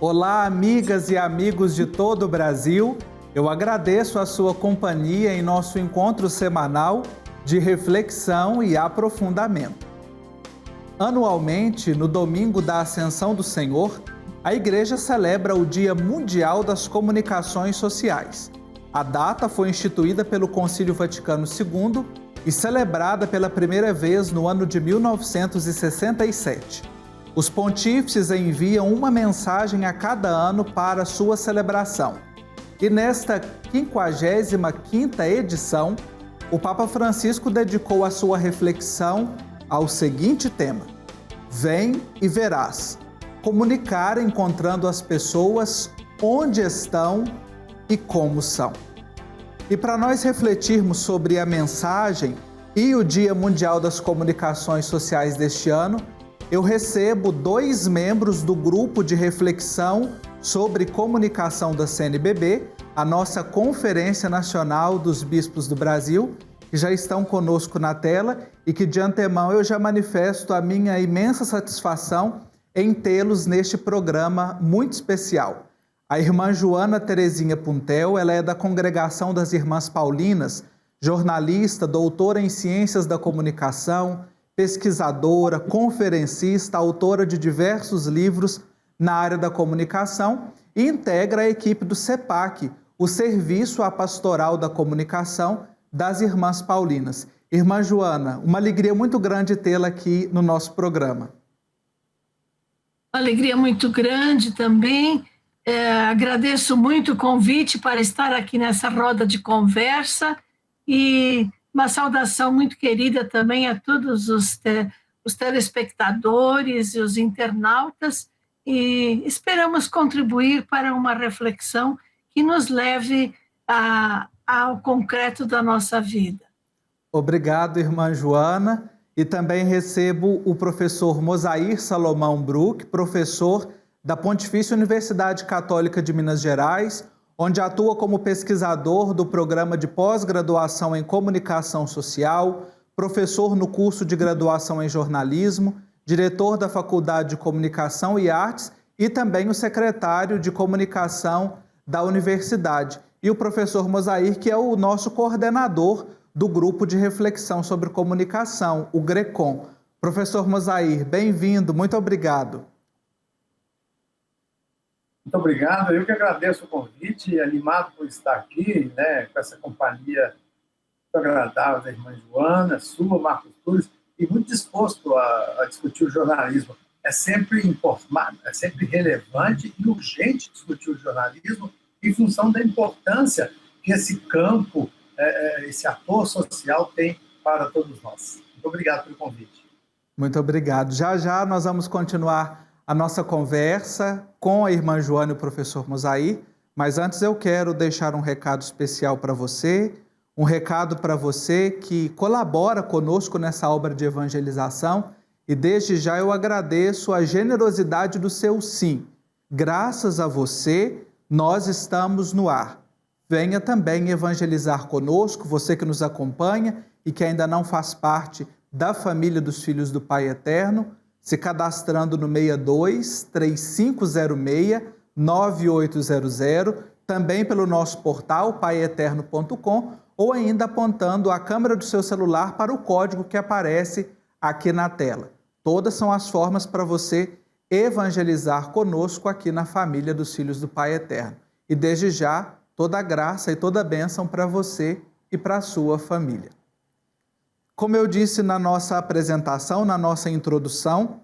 Olá, amigas e amigos de todo o Brasil. Eu agradeço a sua companhia em nosso encontro semanal de reflexão e aprofundamento. Anualmente, no domingo da Ascensão do Senhor, a Igreja celebra o Dia Mundial das Comunicações Sociais. A data foi instituída pelo Concílio Vaticano II e celebrada pela primeira vez no ano de 1967. Os pontífices enviam uma mensagem a cada ano para sua celebração. E nesta 55ª edição, o Papa Francisco dedicou a sua reflexão ao seguinte tema: Vem e verás. Comunicar encontrando as pessoas onde estão e como são. E para nós refletirmos sobre a mensagem e o Dia Mundial das Comunicações Sociais deste ano, eu recebo 2 membros do grupo de reflexão sobre comunicação da CNBB, a nossa Conferência Nacional dos Bispos do Brasil, que já estão conosco na tela e que de antemão eu já manifesto a minha imensa satisfação em tê-los neste programa muito especial. A irmã Joana Terezinha Puntel, ela é da Congregação das Irmãs Paulinas, jornalista, doutora em Ciências da Comunicação, pesquisadora, conferencista, autora de diversos livros na área da comunicação e integra a equipe do CEPAC, o Serviço à Pastoral da Comunicação das Irmãs Paulinas. Irmã Joana, uma alegria muito grande tê-la aqui no nosso programa. Uma alegria muito grande também. Agradeço muito o convite para estar aqui nessa roda de conversa e uma saudação muito querida também a todos os telespectadores e os internautas, e esperamos contribuir para uma reflexão que nos leve ao concreto da nossa vida. Obrigado, irmã Joana. E também recebo o professor Mosair Salomão Bruck, professor da Pontifícia Universidade Católica de Minas Gerais, onde atua como pesquisador do programa de pós-graduação em Comunicação Social, professor no curso de graduação em Jornalismo, diretor da Faculdade de Comunicação e Artes e também o secretário de Comunicação da Universidade. E o professor Mosair, que é o nosso coordenador do Grupo de Reflexão sobre Comunicação, o GRECOM. Professor Mosair, bem-vindo, muito obrigado. Muito obrigado, eu que agradeço o convite, animado por estar aqui, com essa companhia muito agradável da irmã Joana, sua, Marcos Cruz, e muito disposto a discutir o jornalismo. É sempre informado, é sempre relevante e urgente discutir o jornalismo em função da importância que esse campo, esse ator social tem para todos nós. Muito obrigado pelo convite. Muito obrigado. Já nós vamos continuar a nossa conversa com a irmã Joana e o professor Mosair, mas antes eu quero deixar um recado especial para você, um recado para você que colabora conosco nessa obra de evangelização, e desde já eu agradeço a generosidade do seu sim. Graças a você, nós estamos no ar. Venha também evangelizar conosco, você que nos acompanha e que ainda não faz parte da família dos Filhos do Pai Eterno, se cadastrando no 62-3506-9800, também pelo nosso portal paieterno.com ou ainda apontando a câmera do seu celular para o código que aparece aqui na tela. Todas são as formas para você evangelizar conosco aqui na família dos Filhos do Pai Eterno. E desde já, toda a graça e toda a bênção para você e para a sua família. Como eu disse na nossa apresentação, na nossa introdução,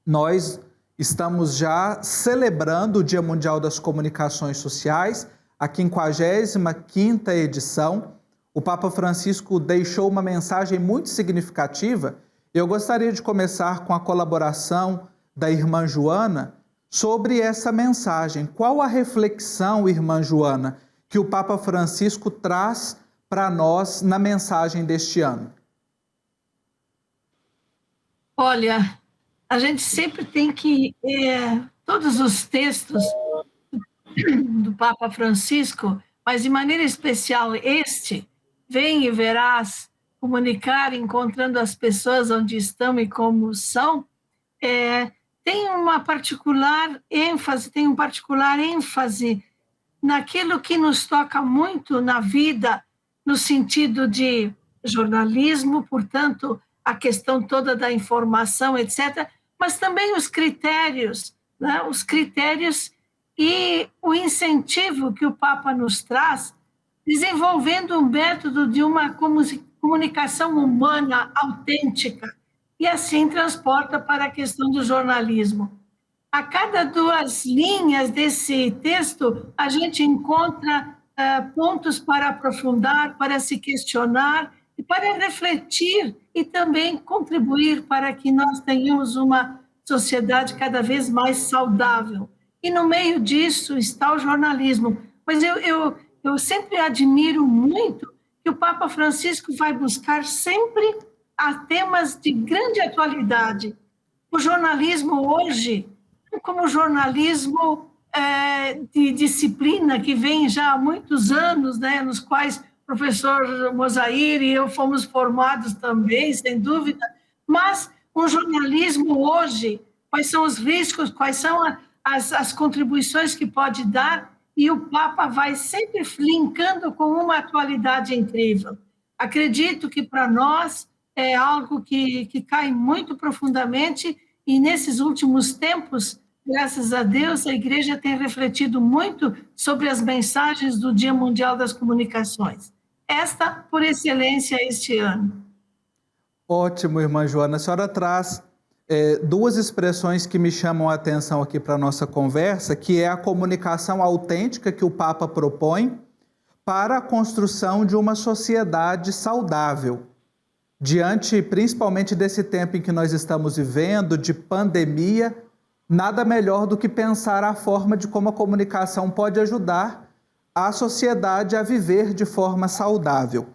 nós estamos já celebrando o Dia Mundial das Comunicações Sociais, a 55ª edição. O Papa Francisco deixou uma mensagem muito significativa. Eu gostaria de começar com a colaboração da irmã Joana sobre essa mensagem. Qual a reflexão, irmã Joana, que o Papa Francisco traz para nós na mensagem deste ano? Olha, a gente sempre tem que... todos os textos do Papa Francisco, mas de maneira especial este, vem e verás, comunicar, encontrando as pessoas onde estão e como são, tem um particular ênfase naquilo que nos toca muito na vida, no sentido de jornalismo, portanto, a questão toda da informação, etc., mas também os critérios, né? Os critérios e o incentivo que o Papa nos traz, desenvolvendo um método de uma comunicação humana autêntica, e assim transporta para a questão do jornalismo. A cada 2 linhas desse texto, a gente encontra pontos para aprofundar, para se questionar e para refletir e também contribuir para que nós tenhamos uma sociedade cada vez mais saudável. E no meio disso está o jornalismo. Mas eu sempre admiro muito que o Papa Francisco vai buscar sempre a temas de grande atualidade. O jornalismo hoje, como jornalismo de disciplina que vem já há muitos anos, né, nos quais o professor Mozair e eu fomos formados também, sem dúvida, mas um jornalismo hoje, quais são os riscos, quais são as contribuições que pode dar, e o Papa vai sempre linkando com uma atualidade incrível. Acredito que para nós é algo que cai muito profundamente, e nesses últimos tempos, graças a Deus, a Igreja tem refletido muito sobre as mensagens do Dia Mundial das Comunicações. Esta, por excelência, este ano. Ótimo, irmã Joana. A senhora traz 2 expressões que me chamam a atenção aqui para a nossa conversa, que é a comunicação autêntica que o Papa propõe para a construção de uma sociedade saudável. Diante, principalmente, desse tempo em que nós estamos vivendo, de pandemia, nada melhor do que pensar a forma de como a comunicação pode ajudar a sociedade a viver de forma saudável.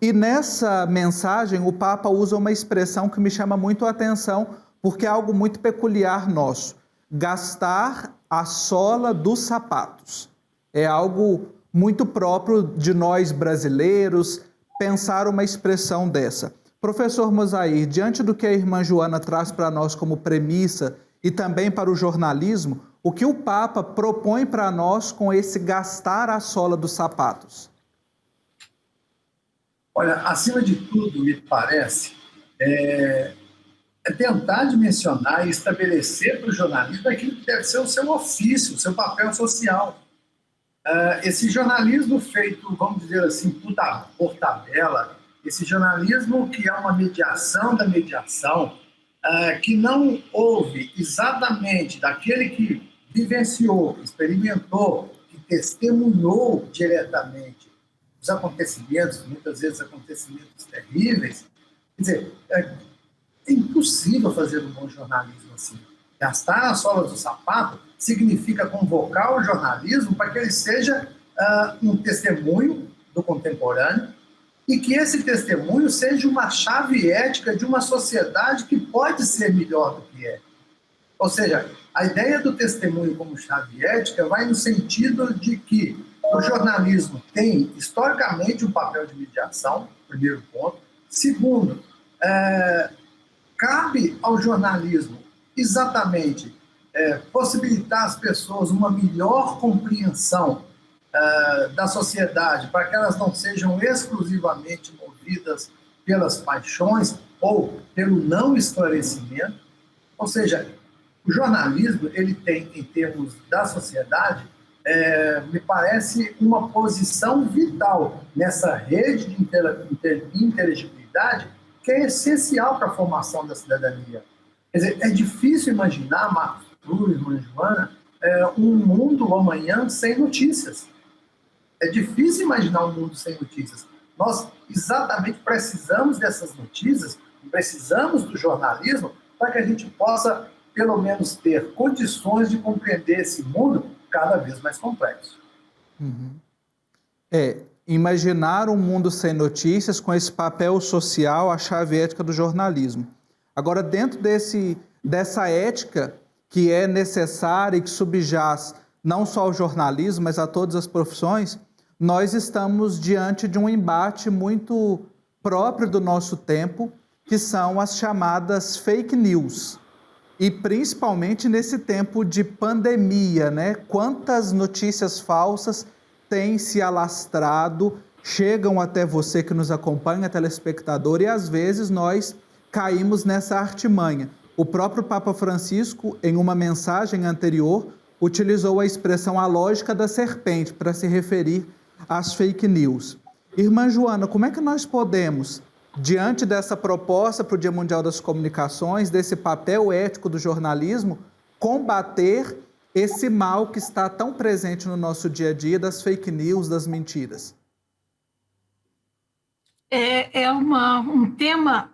E nessa mensagem, o Papa usa uma expressão que me chama muito a atenção, porque é algo muito peculiar nosso: gastar a sola dos sapatos. É algo muito próprio de nós brasileiros pensar uma expressão dessa. Professor Mozair, diante do que a irmã Joana traz para nós como premissa e também para o jornalismo, o que o Papa propõe para nós com esse gastar a sola dos sapatos? Olha, acima de tudo, me parece, é tentar dimensionar e estabelecer para o jornalismo aquilo que deve ser o seu ofício, o seu papel social. Esse jornalismo feito, vamos dizer assim, por tabela, esse jornalismo que é uma mediação da mediação, que não ouve exatamente daquele que vivenciou, que experimentou, que testemunhou diretamente os acontecimentos, muitas vezes acontecimentos terríveis. Quer dizer, é impossível fazer um bom jornalismo assim. Gastar a sola do sapato significa convocar o jornalismo para que ele seja um testemunho do contemporâneo e que esse testemunho seja uma chave ética de uma sociedade que pode ser melhor do que é. Ou seja, a ideia do testemunho como chave ética vai no sentido de que o jornalismo tem, historicamente, um papel de mediação, primeiro ponto. Segundo, cabe ao jornalismo exatamente possibilitar às pessoas uma melhor compreensão da sociedade, para que elas não sejam exclusivamente movidas pelas paixões ou pelo não esclarecimento. Ou seja, o jornalismo ele tem, em termos da sociedade, me parece uma posição vital nessa rede de inteligibilidade que é essencial para a formação da cidadania. Quer dizer, é difícil imaginar, Marcos Cruz, Irmã Joana, um mundo amanhã sem notícias. É difícil imaginar um mundo sem notícias. Nós exatamente precisamos dessas notícias, precisamos do jornalismo para que a gente possa, pelo menos, ter condições de compreender esse mundo cada vez mais complexo. Uhum. Imaginar um mundo sem notícias com esse papel social, a chave ética do jornalismo. Agora, dentro dessa ética que é necessária e que subjaz não só ao jornalismo, mas a todas as profissões, nós estamos diante de um embate muito próprio do nosso tempo, que são as chamadas fake news. E principalmente nesse tempo de pandemia, né? Quantas notícias falsas têm se alastrado, chegam até você que nos acompanha, telespectador, e às vezes nós caímos nessa artimanha. O próprio Papa Francisco, em uma mensagem anterior, utilizou a expressão a lógica da serpente para se referir às fake news. Irmã Joana, como é que nós podemos, diante dessa proposta para o Dia Mundial das Comunicações, desse papel ético do jornalismo, combater esse mal que está tão presente no nosso dia a dia das fake news, das mentiras? É um tema,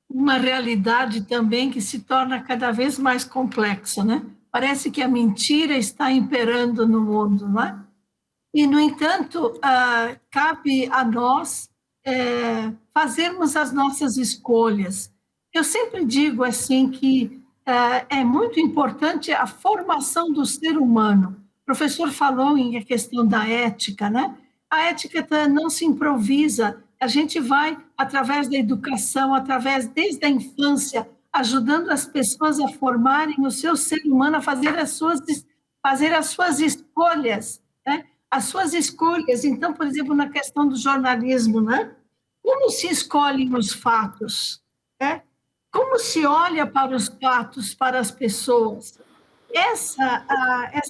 uma realidade também que se torna cada vez mais complexa, né? Parece que a mentira está imperando no mundo, não é? E, no entanto, cabe a nós fazermos as nossas escolhas. Eu sempre digo assim que é muito importante a formação do ser humano. O professor falou em a questão da ética, né? A ética não se improvisa, a gente vai, através da educação, desde a infância, ajudando as pessoas a formarem o seu ser humano, a fazer as suas escolhas, né? As suas escolhas. Então, por exemplo, na questão do jornalismo, né? Como se escolhem os fatos, né? Como se olha para os fatos, para as pessoas? Essa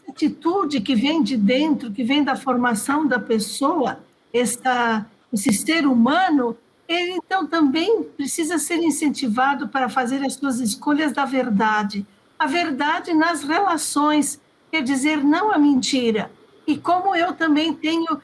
atitude que vem de dentro, que vem da formação da pessoa, esse ser humano, ele então também precisa ser incentivado para fazer as suas escolhas da verdade. A verdade nas relações, quer dizer, não a mentira. E como eu também tenho,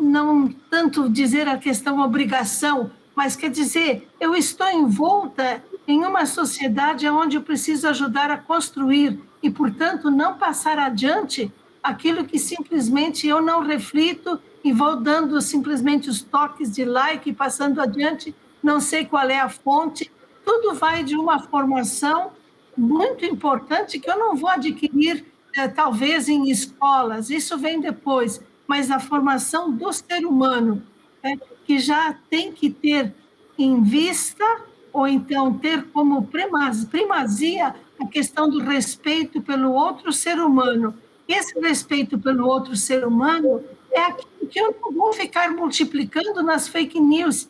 não tanto dizer a questão obrigação, mas quer dizer, eu estou envolta em uma sociedade onde eu preciso ajudar a construir e, portanto, não passar adiante aquilo que simplesmente eu não reflito e vou dando simplesmente os toques de like e passando adiante, não sei qual é a fonte. Tudo vai de uma formação muito importante que eu não vou adquirir, talvez, em escolas, isso vem depois, mas a formação do ser humano, que já tem que ter em vista, ou então ter como primazia a questão do respeito pelo outro ser humano. Esse respeito pelo outro ser humano é aquilo que eu não vou ficar multiplicando nas fake news,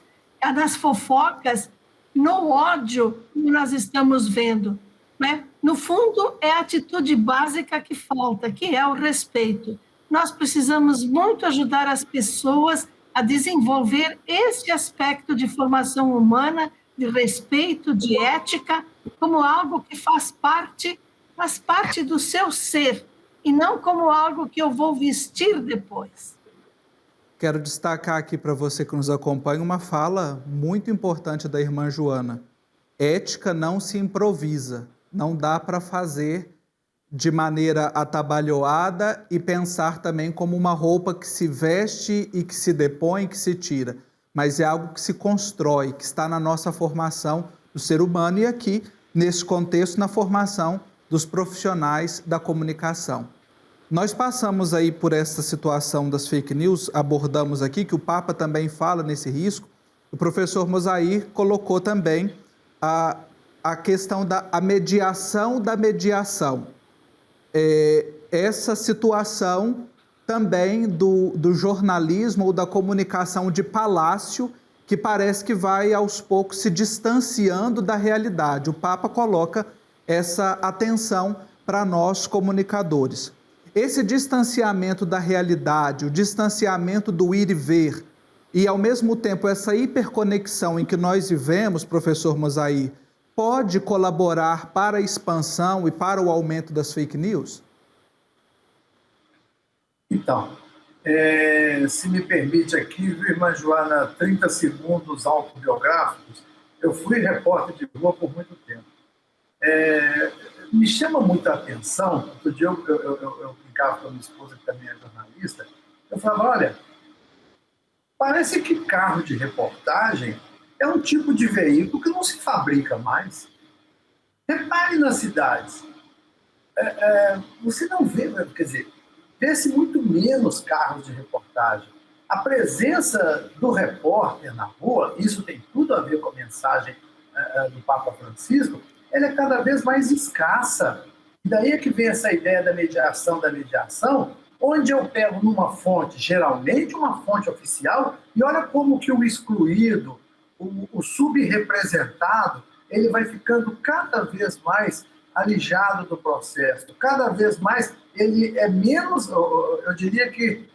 nas fofocas, no ódio que nós estamos vendo, né? No fundo, é a atitude básica que falta, que é o respeito. Nós precisamos muito ajudar as pessoas a desenvolver esse aspecto de formação humana, de respeito, de ética, como algo que faz parte do seu ser, e não como algo que eu vou vestir depois. Quero destacar aqui para você que nos acompanha uma fala muito importante da irmã Joana. Ética não se improvisa, não dá para fazer de maneira atabalhoada e pensar também como uma roupa que se veste e que se depõe, que se tira, mas é algo que se constrói, que está na nossa formação do ser humano e aqui, nesse contexto, na formação dos profissionais da comunicação. Nós passamos aí por essa situação das fake news, abordamos aqui que o Papa também fala nesse risco. O professor Mosair colocou também a questão da mediação da mediação. Essa situação também do jornalismo ou da comunicação de palácio, que parece que vai aos poucos se distanciando da realidade. O Papa coloca essa atenção para nós comunicadores. Esse distanciamento da realidade, o distanciamento do ir e ver, e ao mesmo tempo essa hiperconexão em que nós vivemos, professor Mosair, pode colaborar para a expansão e para o aumento das fake news? Então, se me permite aqui, irmã Joana, 30 segundos autobiográficos. Eu fui repórter de rua por muito tempo. Me chama muita atenção, outro dia eu brincava com a minha esposa, que também é jornalista, eu falava, olha, parece que carro de reportagem é um tipo de veículo que não se fabrica mais. Repare nas cidades. Você não vê, quer dizer, vê-se muito menos carros de reportagem. A presença do repórter na rua, isso tem tudo a ver com a mensagem do Papa Francisco, ela é cada vez mais escassa. E daí é que vem essa ideia da mediação, onde eu pego numa fonte, geralmente uma fonte oficial, e olha como que o excluído, o subrepresentado, ele vai ficando cada vez mais alijado do processo, cada vez mais ele é menos, eu diria que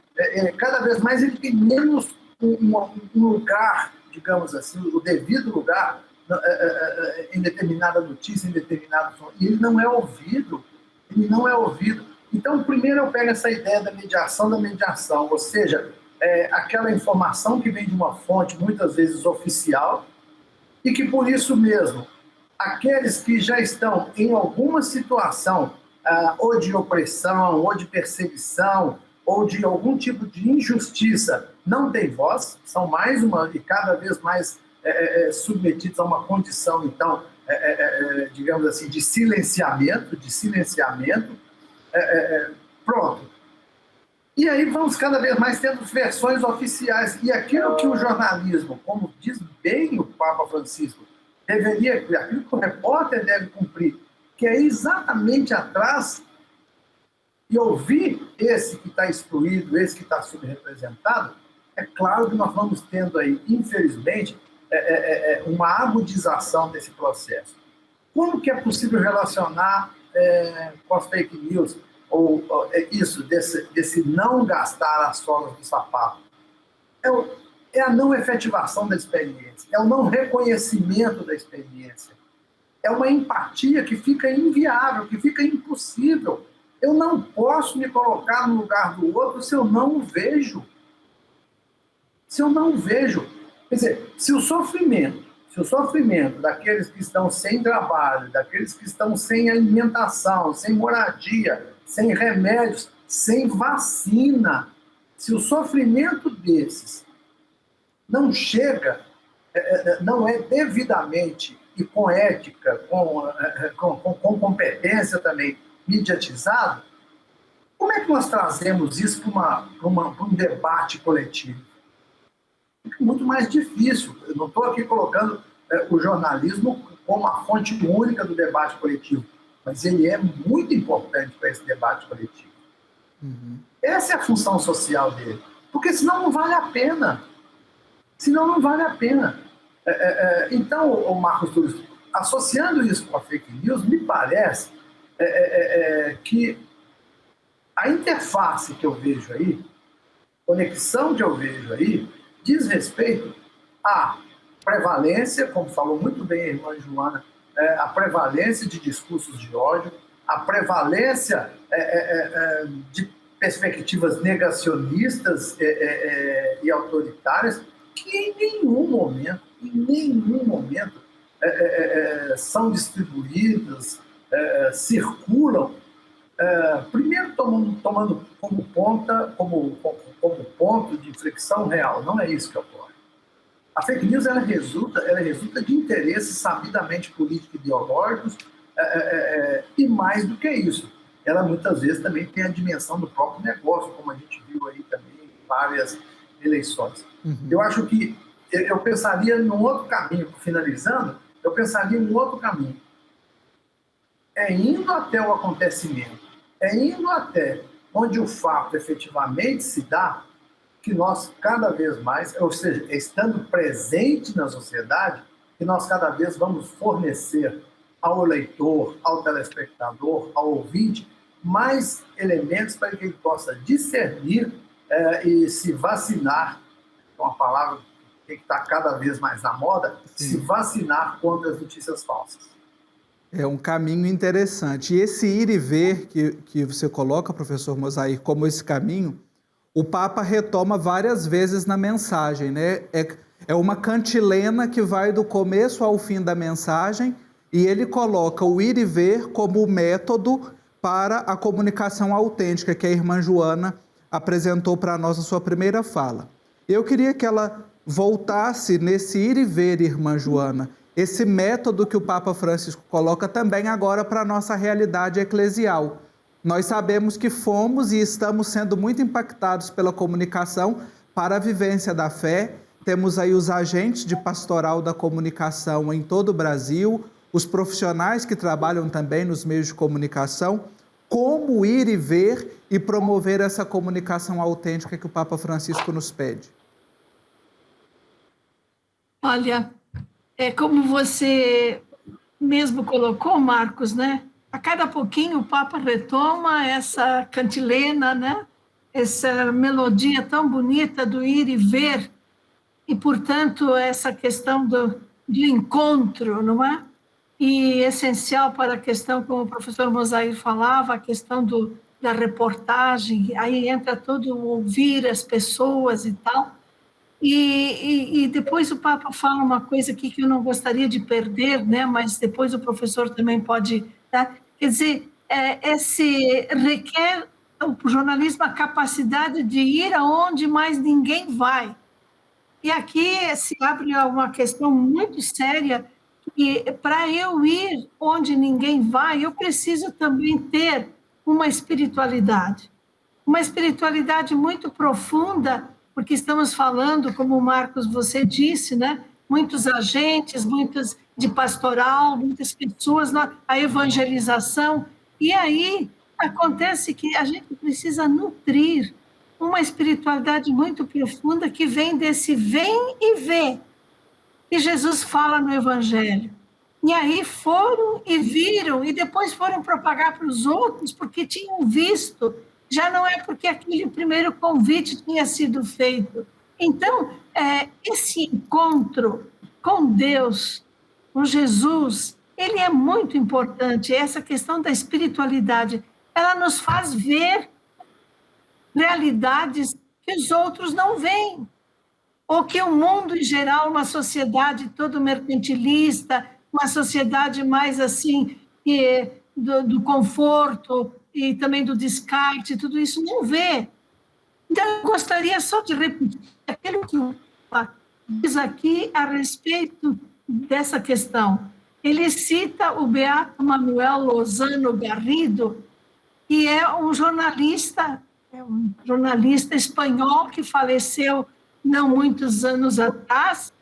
cada vez mais ele tem menos um lugar, digamos assim, o devido lugar em determinada notícia, em determinado som, e ele não é ouvido. Então, primeiro eu pego essa ideia da mediação, ou seja, aquela informação que vem de uma fonte, muitas vezes oficial, e que por isso mesmo, aqueles que já estão em alguma situação ou de opressão, ou de perseguição, ou de algum tipo de injustiça, não têm voz, são mais e cada vez mais submetidos a uma condição, então, digamos assim, de silenciamento, pronto. E aí vamos cada vez mais tendo versões oficiais. E aquilo que o jornalismo, como diz bem o Papa Francisco, aquilo que o repórter deve cumprir, que é exatamente atrás e ouvir esse que está excluído, esse que está subrepresentado. É claro que nós vamos tendo aí, infelizmente, uma agudização desse processo. Como que é possível relacionar com as fake news, ou isso, desse não gastar as solas do sapato? É a não efetivação da experiência, é o não reconhecimento da experiência, é uma empatia que fica inviável, que fica impossível. Eu não posso me colocar no lugar do outro se eu não o vejo. Quer dizer, se o sofrimento daqueles que estão sem trabalho, daqueles que estão sem alimentação, sem moradia, sem remédios, sem vacina, se o sofrimento desses não chega, não é devidamente e com ética, com competência também mediatizado, como é que nós trazemos isso para um debate coletivo? É muito mais difícil. Eu não estou aqui colocando o jornalismo como a fonte única do debate coletivo, mas ele é muito importante para esse debate coletivo. Uhum. Essa é a função social dele, porque senão não vale a pena. Então, o Marcos Túlio, associando isso com a fake news, me parece que a interface que eu vejo aí, conexão que eu vejo aí, diz respeito à prevalência, como falou muito bem a irmã Joana, a prevalência de discursos de ódio, a prevalência de perspectivas negacionistas e autoritárias, que em nenhum momento são distribuídas, circulam, primeiro tomando como ponto de inflexão real. Não é isso que ocorre. A fake news ela resulta de interesses sabidamente político-ideológicos e mais do que isso. Ela muitas vezes também tem a dimensão do próprio negócio, como a gente viu aí também em várias eleições. Uhum. Eu acho que eu pensaria num outro caminho, finalizando, indo até o acontecimento, indo até onde o fato efetivamente se dá, que nós cada vez mais, ou seja, estando presente na sociedade, que nós cada vez vamos fornecer ao leitor, ao telespectador, ao ouvinte, mais elementos para que ele possa discernir e se vacinar, é uma palavra que está cada vez mais na moda, se vacinar contra as notícias falsas. É um caminho interessante. E esse ir e ver que você coloca, professor Mosair, como esse caminho, o Papa retoma várias vezes na mensagem, né? É uma cantilena que vai do começo ao fim da mensagem e ele coloca o ir e ver como método para a comunicação autêntica que a irmã Joana apresentou para nós na sua primeira fala. Eu queria que ela voltasse nesse ir e ver, irmã Joana, esse método que o Papa Francisco coloca também agora para a nossa realidade eclesial. Nós sabemos que fomos e estamos sendo muito impactados pela comunicação para a vivência da fé. Temos aí os agentes de pastoral da comunicação em todo o Brasil, os profissionais que trabalham também nos meios de comunicação, como ir e ver e promover essa comunicação autêntica que o Papa Francisco nos pede? Olha, como você mesmo colocou, Marcos, né? A cada pouquinho o Papa retoma essa cantilena, né? Essa melodia tão bonita do ir e ver, e, portanto, essa questão do encontro, não é? E essencial para a questão, como o professor Mosair falava, a questão da reportagem, aí entra todo o ouvir as pessoas e tal. E depois o Papa fala uma coisa aqui que eu não gostaria de perder, né? Mas depois o professor também pode, tá? Quer dizer, requer o jornalismo a capacidade de ir aonde mais ninguém vai. E aqui se abre uma questão muito séria, que para eu ir onde ninguém vai, eu preciso também ter uma espiritualidade muito profunda, porque estamos falando, como Marcos, você disse, né? Muitos agentes, muitas de pastoral, muitas pessoas na a evangelização, e aí acontece que a gente precisa nutrir uma espiritualidade muito profunda que vem desse vem e vê que Jesus fala no Evangelho. E aí foram e viram, e depois foram propagar para os outros, porque tinham visto, já não é porque aquele primeiro convite tinha sido feito. Então, esse encontro com Deus, com Jesus, ele é muito importante. Essa questão da espiritualidade, ela nos faz ver realidades que os outros não veem, ou que o mundo em geral, uma sociedade todo mercantilista, uma sociedade mais assim, do conforto e também do descarte, tudo isso não vê. Então, eu gostaria só de repetir aquilo que o Papa diz aqui a respeito dessa questão. Ele cita o beato Manuel Lozano Garrido, que é um jornalista espanhol que faleceu não muitos anos atrás,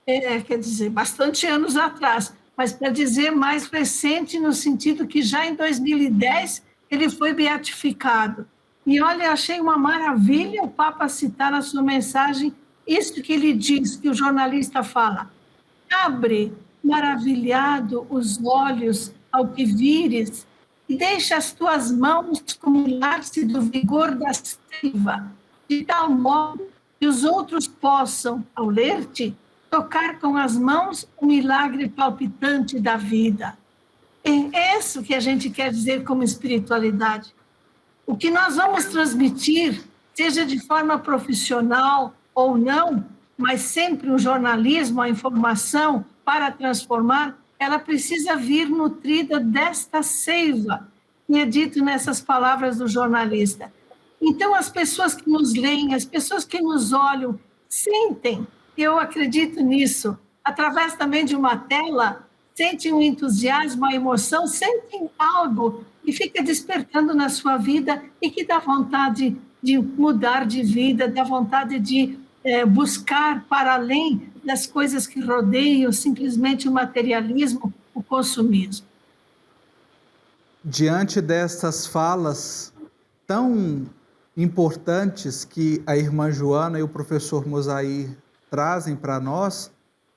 quer dizer, bastante anos atrás, mas para dizer mais recente, no sentido que já em 2010 ele foi beatificado. E olha, achei uma maravilha o Papa citar na sua mensagem isso que ele diz, que o jornalista fala: abre, maravilhado, os olhos ao que vires, e deixa as tuas mãos acumular-se do vigor da seiva, de tal modo que os outros possam, ao ler-te, tocar com as mãos o milagre palpitante da vida. É isso que a gente quer dizer como espiritualidade. O que nós vamos transmitir, seja de forma profissional ou não, mas sempre o jornalismo, a informação para transformar, ela precisa vir nutrida desta seiva, que é dito nessas palavras do jornalista. Então, as pessoas que nos leem, as pessoas que nos olham, sentem, eu acredito nisso, através também de uma tela, sentem um entusiasmo, a emoção, sentem algo que fica despertando na sua vida e que dá vontade de mudar de vida, dá vontade de buscar para além das coisas que rodeiam simplesmente o materialismo, o consumismo. Diante dessas falas tão importantes que a irmã Joana e o professor Mosair trazem para nós,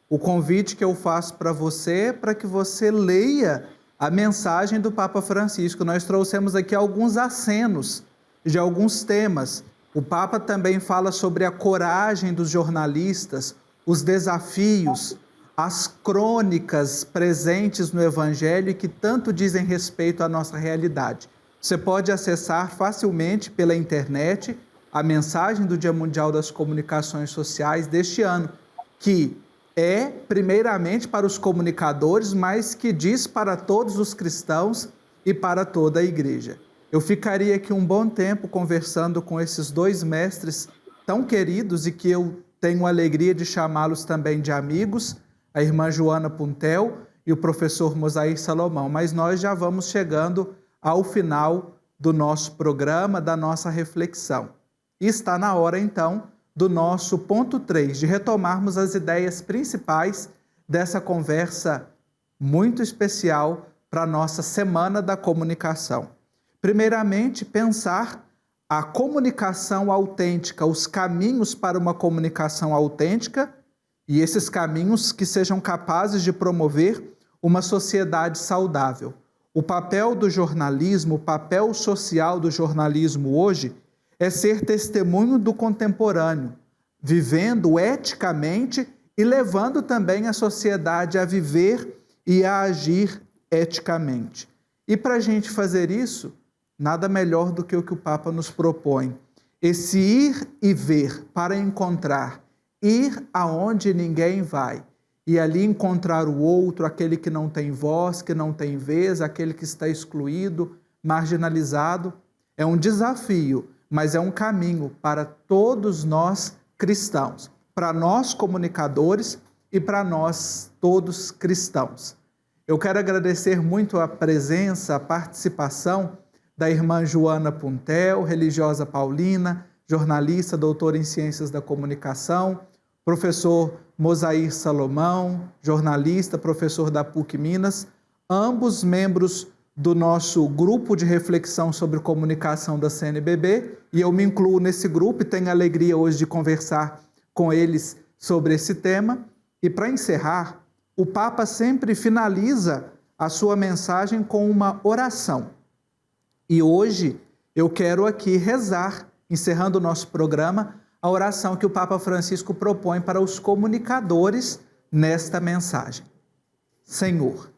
o convite que eu faço para você é para que você leia a mensagem do Papa Francisco. Nós trouxemos aqui alguns acenos de alguns temas. O Papa também fala sobre a coragem dos jornalistas, os desafios, as crônicas presentes no Evangelho e que tanto dizem respeito à nossa realidade. Você pode acessar facilmente pela internet a mensagem do Dia Mundial das Comunicações Sociais deste ano, que é primeiramente para os comunicadores, mas que diz para todos os cristãos e para toda a igreja. Eu ficaria aqui um bom tempo conversando com esses dois mestres tão queridos e que eu tenho a alegria de chamá-los também de amigos, a irmã Joana Puntel e o professor Mosair Salomão, mas nós já vamos chegando ao final do nosso programa, da nossa reflexão. E está na hora, então, do nosso ponto 3, de retomarmos as ideias principais dessa conversa muito especial para a nossa Semana da Comunicação. Primeiramente, pensar a comunicação autêntica, os caminhos para uma comunicação autêntica e esses caminhos que sejam capazes de promover uma sociedade saudável. O papel do jornalismo, o papel social do jornalismo hoje é ser testemunho do contemporâneo, vivendo eticamente e levando também a sociedade a viver e a agir eticamente. E para a gente fazer isso, nada melhor do que o Papa nos propõe. Esse ir e ver para encontrar, ir aonde ninguém vai. E ali encontrar o outro, aquele que não tem voz, que não tem vez, aquele que está excluído, marginalizado. É um desafio, mas é um caminho para todos nós cristãos, para nós comunicadores e para nós todos cristãos. Eu quero agradecer muito a presença, a participação da irmã Joana Puntel, religiosa paulina, jornalista, doutora em Ciências da Comunicação, professor Mosair Salomão, jornalista, professor da PUC Minas, ambos membros do nosso grupo de reflexão sobre comunicação da CNBB, e eu me incluo nesse grupo e tenho a alegria hoje de conversar com eles sobre esse tema. E para encerrar, o Papa sempre finaliza a sua mensagem com uma oração. E hoje eu quero aqui rezar, encerrando o nosso programa, a oração que o Papa Francisco propõe para os comunicadores nesta mensagem. Senhor,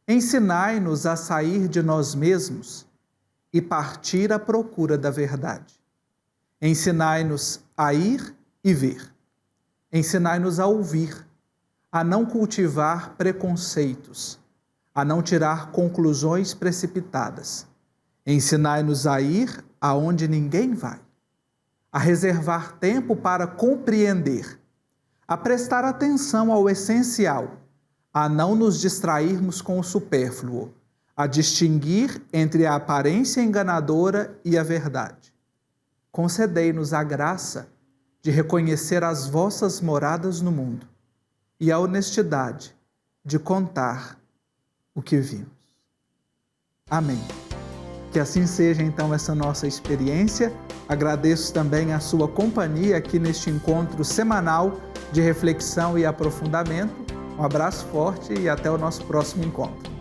ensinai-nos a sair de nós mesmos e partir à procura da verdade. Ensinai-nos a ir e ver. Ensinai-nos a ouvir, a não cultivar preconceitos, a não tirar conclusões precipitadas. Ensinai-nos a ir aonde ninguém vai, a reservar tempo para compreender, a prestar atenção ao essencial, a não nos distrairmos com o supérfluo, a distinguir entre a aparência enganadora e a verdade. Concedei-nos a graça de reconhecer as vossas moradas no mundo e a honestidade de contar o que vimos. Amém. Que assim seja, então, essa nossa experiência. Agradeço também a sua companhia aqui neste encontro semanal de reflexão e aprofundamento. Um abraço forte e até o nosso próximo encontro.